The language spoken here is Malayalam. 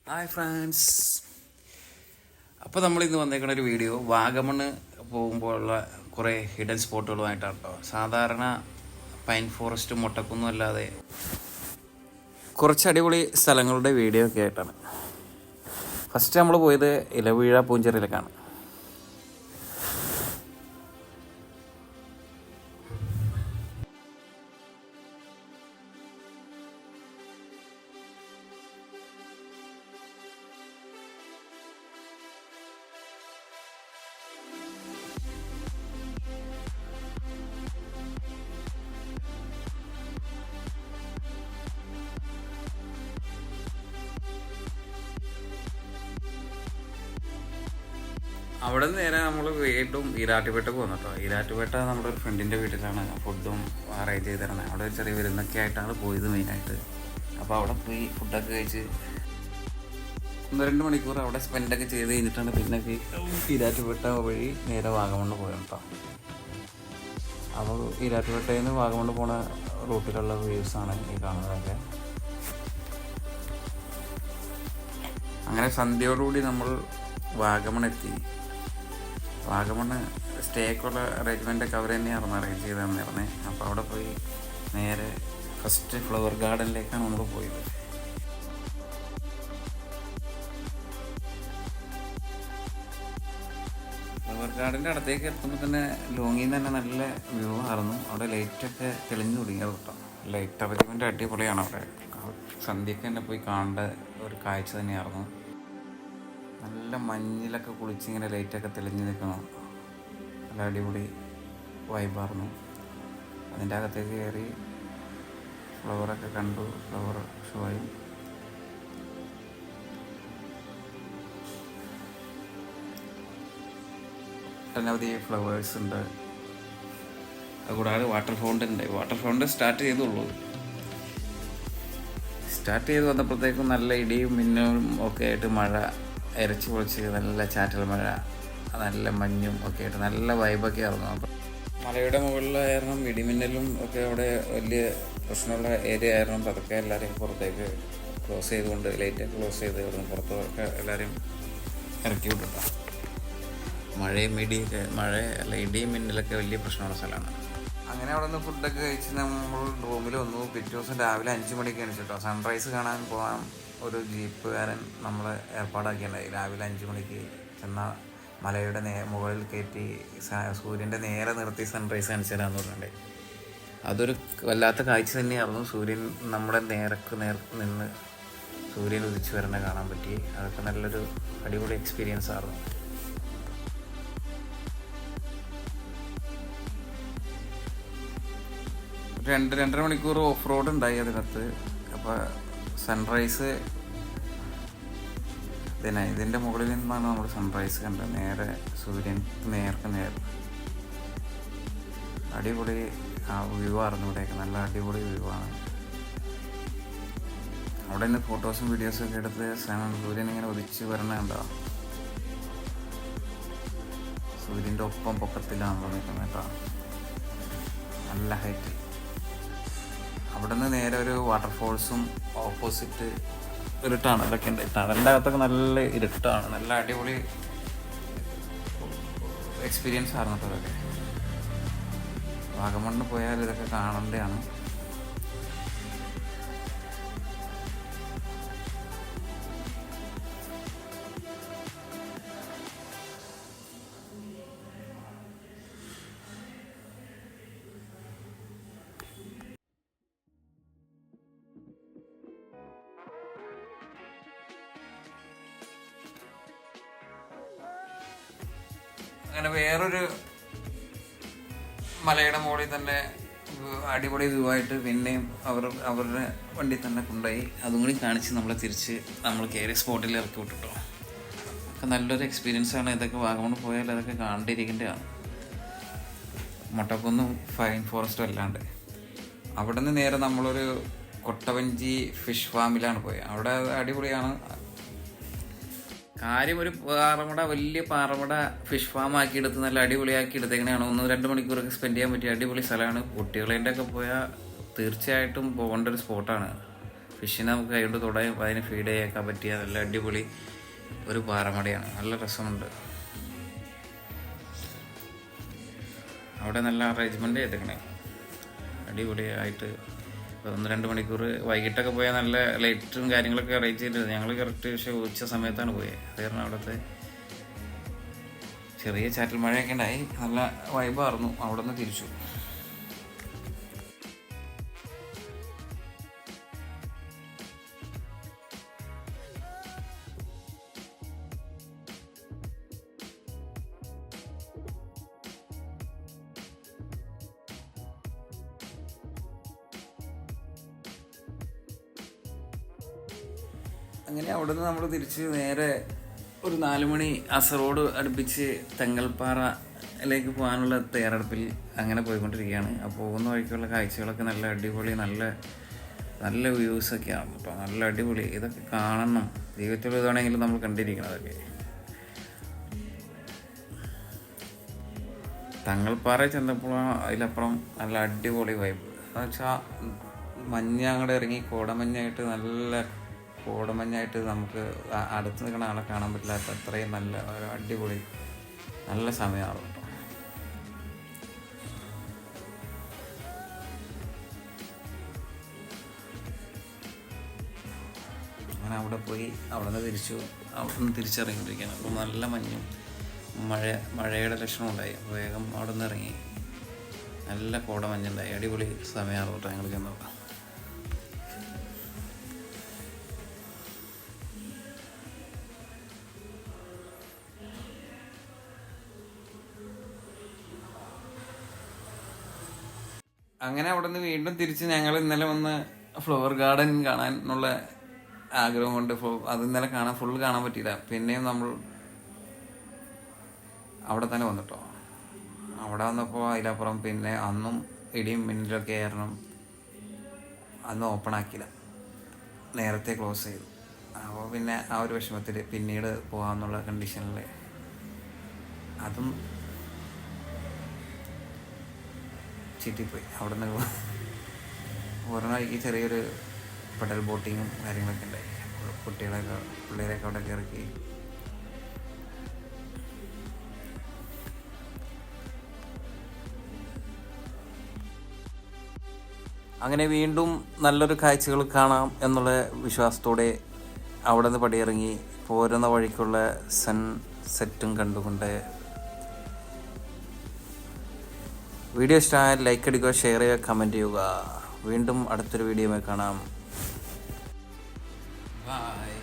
Hi friends. അപ്പോൾ നമ്മളിന്ന് വന്നേക്കുന്ന ഒരു വീഡിയോ വാഗമണ് പോകുമ്പോഴുള്ള കുറേ ഹിഡൻ സ്പോട്ടുകളുമായിട്ടാണ് കേട്ടോ. സാധാരണ പൈൻ ഫോറസ്റ്റും മൊട്ടക്കൊന്നും അല്ലാതെ കുറച്ച് അടിപൊളി സ്ഥലങ്ങളുടെ വീഡിയോ ഒക്കെ ആയിട്ടാണ്. ഫസ്റ്റ് നമ്മൾ പോയത് ഇലവീഴ പൂഞ്ചിറയിലേക്കാണ്. അവിടെ നിന്ന് നേരെ നമ്മൾ വീണ്ടും ഈരാറ്റുപേട്ടക്ക് വന്നു കേട്ടോ. ഈരാറ്റുപേട്ട നമ്മുടെ ഒരു ഫ്രണ്ടിൻ്റെ വീട്ടിലാണ് ഫുഡും അറേഞ്ച് ചെയ്ത് തരണേ. അവിടെ ഒരു ചെറിയ വിരുന്നൊക്കെ ആയിട്ടാണ് പോയത് മെയിനായിട്ട്. അപ്പോൾ അവിടെ പോയി ഫുഡൊക്കെ കഴിച്ച് 1-2 മണിക്കൂർ അവിടെ സ്പെൻഡൊക്കെ ചെയ്ത് കഴിഞ്ഞിട്ടാണ് പിന്നെ ഈരാറ്റുപേട്ട വഴി നേരെ വാഗമണ്ണ് പോയത് കേട്ടോ. അപ്പോൾ ഈരാറ്റുപേട്ടയിൽ നിന്ന് വാഗമണ്ണ് പോണ റൂട്ടിലുള്ള വ്യൂസാണ് ഈ കാണുന്നതൊക്കെ. അങ്ങനെ സന്ധ്യയോടുകൂടി നമ്മൾ വാഗമൺ എത്തി. വാഗമണ് സ്റ്റേക്കുള്ള അറേഞ്ച്മെൻറ്റൊക്കെ അവർ തന്നെയായിരുന്നു അറേഞ്ച് ചെയ്ത് തന്നിരുന്നത്. അപ്പോൾ അവിടെ പോയി നേരെ ഫസ്റ്റ് ഫ്ലവർ ഗാർഡനിലേക്കാണ് നമ്മൾ പോയത്. ഫ്ലവർ ഗാർഡൻ്റെ അടുത്തേക്ക് എത്തുമ്പോൾ തന്നെ ലോങ്ങിൽ നിന്ന് തന്നെ നല്ല വ്യൂ ആയിരുന്നു. അവിടെ ലൈറ്റൊക്കെ തെളിഞ്ഞു തുടങ്ങിയത് കേട്ടോ. ലൈറ്റ് അറേഞ്ച്മെൻറ്റ് അടിപൊളിയാണ്. അവിടെ സന്ധ്യയ്ക്ക് തന്നെ പോയി കാണേണ്ട ഒരു കാഴ്ച തന്നെയായിരുന്നു. നല്ല മഞ്ഞിലൊക്കെ കുളിച്ചിങ്ങനെ ലൈറ്റൊക്കെ തെളിഞ്ഞ് നിൽക്കണം. നല്ല അടിപൊളി വൈബായിരുന്നു. അതിൻ്റെ അകത്തേക്ക് കയറി ഫ്ലവറൊക്കെ കണ്ടു. ഫ്ലവർ ഷോയും ഒട്ടനവധി ഫ്ലവേഴ്സ് ഉണ്ട്. അതുകൂടാതെ വാട്ടർ ഫൗണ്ടൻ ഉണ്ട്. വാട്ടർ ഫൗണ്ടൻ സ്റ്റാർട്ട് ചെയ്തുള്ളൂ. സ്റ്റാർട്ട് ചെയ്ത് വന്നപ്പോഴത്തേക്കും നല്ല ഇടിയും മിന്നലും ഒക്കെ ആയിട്ട് മഴ ഇരച്ച് പൊളിച്ച് നല്ല ചാറ്റൽ മഴ, നല്ല മഞ്ഞും ഒക്കെ ആയിട്ട് നല്ല വൈബൊക്കെ ആയിരുന്നു. അപ്പം മലയുടെ മുകളിലായിരുന്നു ഇടിമിന്നലും ഒക്കെ. അവിടെ വലിയ പ്രശ്നമുള്ള ഏരിയ ആയിരുന്നു. അതൊക്കെ എല്ലാവരെയും പുറത്തേക്ക് ക്ലോസ് ചെയ്തുകൊണ്ട് ലൈറ്റൊക്കെ ക്ലോസ് ചെയ്ത് പുറത്തൊക്കെ എല്ലാവരെയും ഇറക്കി വിട്ടിട്ടു. മഴയും ഇടിയും മിന്നലൊക്കെ വലിയ പ്രശ്നമുള്ള സ്ഥലമാണ്. അങ്ങനെ അവിടെ നിന്ന് ഫുഡൊക്കെ കഴിച്ച് നമ്മൾ റൂമിൽ വന്നു. പിറ്റേ ദിവസം രാവിലെ 5 മണിക്ക് എണീച്ചിട്ടോ. സൺറൈസ് കാണാൻ പോകാൻ ഒരു ജീപ്പുകാരൻ നമ്മൾ ഏർപ്പാടാക്കിയിട്ടുണ്ടായി. രാവിലെ 5 മണിക്ക് ചെന്നാൽ മലയുടെ മുകളിൽ കയറ്റി സൂര്യൻ്റെ നേരെ നിർത്തി സൺറൈസ് കാണിച്ചു തരാമെന്ന് പറഞ്ഞിട്ടുണ്ടായി. അതൊരു വല്ലാത്ത കാഴ്ച തന്നെയായിരുന്നു. സൂര്യൻ നമ്മുടെ നേർ നിന്ന് സൂര്യൻ ഉദിച്ചു വരണ കാണാൻ പറ്റി. അതൊക്കെ നല്ലൊരു അടിപൊളി എക്സ്പീരിയൻസ് ആയിരുന്നു. 2-2.5 മണിക്കൂർ ഓഫ് റോഡ് ഉണ്ടായി അതിനകത്ത്. അപ്പോൾ സൺറൈസ് ഇതിൻ്റെ മുകളിൽ നിന്നാണ് നമ്മൾ സൺറൈസ് കണ്ടത്. നേരെ സൂര്യൻ നേർ അടിപൊളി വ്യൂ ആയിരുന്നു. ഇവിടെയൊക്കെ നല്ല അടിപൊളി വ്യൂ ആണ്. അവിടെ നിന്ന് ഫോട്ടോസും വീഡിയോസും ഒക്കെ എടുത്ത് സൂര്യൻ ഇങ്ങനെ ഉദിച്ച് വരണ കണ്ടോ. സൂര്യൻ്റെ ഒപ്പം പൊക്കത്തിലാണ് നിൽക്കുന്നത് കേട്ടോ. നല്ല ഹൈറ്റ്. അവിടെ നിന്ന് നേരെ ഒരു വാട്ടർഫോൾസും ഓപ്പോസിറ്റ് ഒരു ടണലൊക്കെ ഉണ്ട്. ടണലിൻ്റെ അകത്തൊക്കെ നല്ല ഇരുട്ടാണ്. നല്ല അടിപൊളി എക്സ്പീരിയൻസ് ആയിരുന്നു കേട്ടോ. അതൊക്കെ വാഗമണ്ണ് പോയാൽ ഇതൊക്കെ കാണേണ്ടതാണ്. അങ്ങനെ വേറൊരു മലയുടെ മുകളിൽ തന്നെ അടിപൊളി വ്യൂ ആയിട്ട് പിന്നെയും അവരുടെ വണ്ടി തന്നെ കൊണ്ടുപോയി അതും കൂടി കാണിച്ച് നമ്മളെ തിരിച്ച് നമ്മൾ കയറിയ സ്പോട്ടിൽ ഇറക്കി വിട്ടിട്ടോ. ഒക്കെ നല്ലൊരു എക്സ്പീരിയൻസ് ആണ്. ഇതൊക്കെ വാഗമണ് പോയാൽ അതൊക്കെ കണ്ടിരിക്കേണ്ടതാണ്. മൊട്ടക്കൊന്നും പൈൻ ഫോറസ്റ്റും അല്ലാണ്ട്. അവിടെ നിന്ന് നേരെ നമ്മളൊരു കൊട്ടവഞ്ചി ഫിഷ് ഫാമിലാണ് പോയത്. അവിടെ അടിപൊളിയാണ്. കാര്യം ഒരു വലിയ പാറമട ഫിഷ് ഫാം ആക്കി എടുത്ത് നല്ല അടിപൊളിയാക്കി എടുത്തേക്കണെയാണ്. 1-2 മണിക്കൂറൊക്കെ സ്പെൻഡ് ചെയ്യാൻ പറ്റിയ അടിപൊളി സ്ഥലമാണ്. കുട്ടികളേൻ്റെ ഒക്കെ പോയാൽ തീർച്ചയായിട്ടും പോകേണ്ട ഒരു സ്പോട്ടാണ്. ഫിഷിനെ നമുക്ക് കൈകൊണ്ട് തൊടാൻ അതിന് ഫീഡ് ചെയ്യാൻ പറ്റിയ നല്ല അടിപൊളി ഒരു പാറമടയാണ്. നല്ല രസമുണ്ട്. അവിടെ നല്ല അറേഞ്ച്മെൻറ്റ് ചെയ്തേക്കണേ, അടിപൊളിയായിട്ട്. 1-2 മണിക്കൂർ വൈകിട്ടൊക്കെ പോയാൽ നല്ല ലൈറ്റും കാര്യങ്ങളൊക്കെ അറേഞ്ച് ചെയ്തിട്ടുണ്ട്. ഞങ്ങൾ കറക്റ്റ് പക്ഷേ ഉച്ച സമയത്താണ് പോയത്. അത് കാരണം അവിടുത്തെ ചെറിയ ചാറ്റൽ മഴയൊക്കെ ഉണ്ടായി, നല്ല വൈബായിരുന്നു. അവിടെ നിന്ന് തിരിച്ചു. അങ്ങനെ അവിടെ നിന്ന് നമ്മൾ തിരിച്ച് നേരെ ഒരു 4 മണി അസറോഡ് അടുപ്പിച്ച് തെങ്ങൽപ്പാറയിലേക്ക് പോകാനുള്ള തയ്യാറെടുപ്പിൽ അങ്ങനെ പോയിക്കൊണ്ടിരിക്കുകയാണ്. അപ്പോൾ പോകുന്ന വഴിക്കുള്ള കാഴ്ചകളൊക്കെ നല്ല അടിപൊളി, നല്ല നല്ല വ്യൂസൊക്കെയാണ് കേട്ടോ. നല്ല അടിപൊളി. ഇതൊക്കെ കാണണം. ജീവിതത്തിൽ ഇതാണെങ്കിലും നമ്മൾ കണ്ടിരിക്കണതൊക്കെ. തങ്ങൾപ്പാറ ചെന്നപ്പോഴാണ് അതിലപ്പുറം നല്ല അടിപൊളി വൈബ്. എന്ന് വെച്ചാൽ മഞ്ഞ് അങ്ങോട്ട് ഇറങ്ങി കോടമഞ്ഞായിട്ട് നമുക്ക് അടുത്ത് നിൽക്കുന്ന ആളെ കാണാൻ പറ്റില്ലാത്ത അത്രയും നല്ല ഒരു അടിപൊളി നല്ല സമയമാണ് കേട്ടോ. അങ്ങനെ അവിടെ പോയി അവിടെ നിന്ന് തിരിച്ചിറങ്ങിക്കൊണ്ടിരിക്കുകയാണ്. അപ്പോൾ നല്ല മഞ്ഞും മഴയുടെ ലക്ഷണം ഉണ്ടായി. വേഗം അവിടെ നിന്ന് ഇറങ്ങി. നല്ല കോടമഞ്ഞുണ്ടായി. അടിപൊളി സമയമാണ് കേട്ടോ ഞങ്ങൾ ചെന്നപ്പോൾ. അങ്ങനെ അവിടെ നിന്ന് വീണ്ടും തിരിച്ച് ഞങ്ങൾ ഇന്നലെ വന്ന് ഫ്ലവർ ഗാർഡൻ കാണാനുള്ള ആഗ്രഹം കൊണ്ട് അത് ഇന്നലെ ഫുൾ കാണാൻ പറ്റിയില്ല. പിന്നെയും നമ്മൾ അവിടെ തന്നെ വന്നിട്ടോ. അവിടെ വന്നപ്പോൾ അതിലപ്പുറം പിന്നെ അന്നും ഇടിയും മിന്നലൊക്കെ ആയിരുന്നു. അന്ന് ഓപ്പൺ ആക്കിയില്ല, നേരത്തെ ക്ലോസ് ചെയ്തു. അപ്പോൾ പിന്നെ ആ ഒരു വിഷമത്തിൽ പിന്നീട് പോകാമെന്നുള്ള കണ്ടീഷനിൽ അതും ചീറ്റിപ്പോയി. അവിടെ നിന്ന് ഒരെണ്ണയ്ക്ക് ചെറിയൊരു പെഡൽ ബോട്ടിങ്ങും കാര്യങ്ങളൊക്കെ ഉണ്ടായി. പിള്ളേരെയൊക്കെ അവിടെ ഇറക്കി. അങ്ങനെ വീണ്ടും നല്ലൊരു കാഴ്ചകൾ കാണാം എന്നുള്ള വിശ്വാസത്തോടെ അവിടെ നിന്ന് പടിയിറങ്ങി പോരുന്ന വഴിക്കുള്ള സൺസെറ്റും കണ്ടുകൊണ്ട് വീഡിയോ ഇഷ്ടമായാൽ ലൈക്ക് അടിക്കുക, ഷെയർ ചെയ്യുക, കമൻറ്റ് ചെയ്യുക. വീണ്ടും അടുത്തൊരു വീഡിയോയുമായി കാണാം. ബൈ.